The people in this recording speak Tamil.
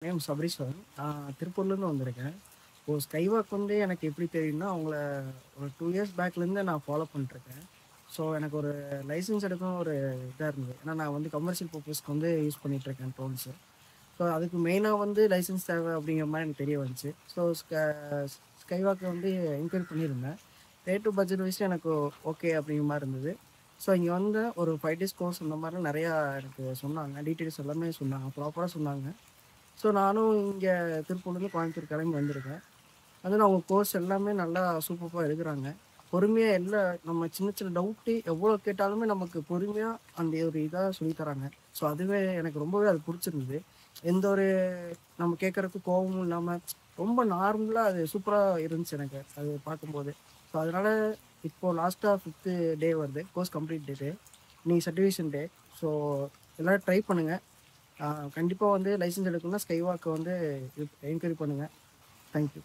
நேம் சபரீஸ்வரன். நான் திருப்பூர்லேருந்து வந்திருக்கேன். இப்போ ஸ்கைவாக் வந்து எனக்கு எப்படி தெரியும்னா, அவங்கள ஒரு 2 இயர்ஸ் பேக்லேருந்து நான் ஃபாலோ பண்ணிட்டுருக்கேன். ஸோ எனக்கு ஒரு லைசென்ஸ் எடுக்கணும் ஒரு இதா இருந்தது. ஏன்னா நான் வந்து கமர்ஷியல் பர்ப்பஸ்க்கு வந்து யூஸ் பண்ணிட்டுருக்கேன் ட்ரோன்ஸு. ஸோ அதுக்கு மெயினா வந்து லைசென்ஸ் தேவை அப்படிங்கிற மாரி எனக்கு தெரிய வந்துச்சு. ஸோ ஸ்கைவாக்க வந்து என்கொயரி பண்ணியிருந்தேன். ரேட் டு பட்ஜெட் வைஸ் எனக்கு ஓகே அப்படிங்கிற மாரி இருந்தது. ஸோ இங்க வந்து ஒரு 5 டேஸ் கோர்ஸ் இந்த மாரிலாம் நெறையா எனக்கு சொன்னாங்க. டீட்டெயில்ஸ் எல்லாமே சொன்னாங்க. ப்ராப்பரா சொன்னாங்க. ஸோ நானும் இங்கே திருப்பூர்லேருந்து கோயம்புத்தூர் கிளம்பி வந்திருக்கேன். அதுவும் அவங்க கோர்ஸ் எல்லாமே நல்லா சூப்பராக எடுக்கிறாங்க. பொறுமையாக எல்லா நம்ம சின்ன சின்ன டவுட்டு எவ்வளோ கேட்டாலுமே நமக்கு பொறுமையாக அந்த ஒரு இதாக சொல்லி தராங்க. ஸோ அதுவே எனக்கு ரொம்பவே அது பிடிச்சிருந்தது. எந்த ஒரு நம்ம கேட்குறதுக்கு கோவமும் இல்லாமல் ரொம்ப நார்மலாக அது சூப்பராக இருந்துச்சு எனக்கு அது பார்க்கும்போது. ஸோ அதனால் இப்போது லாஸ்ட்டாக 5th டே வருது கோர்ஸ் கம்ப்ளீட் டே. இன்னைக்கு சர்டிஃபிகேஷன் டே. ஸோ எல்லோரும் ட்ரை பண்ணுங்கள். கண்டிப்பாக வந்து லைசென்ஸ் எடுக்கணும்னா ஸ்கைவாக்கை வந்து என்கொயரி பண்ணுங்கள். தேங்க்யூ.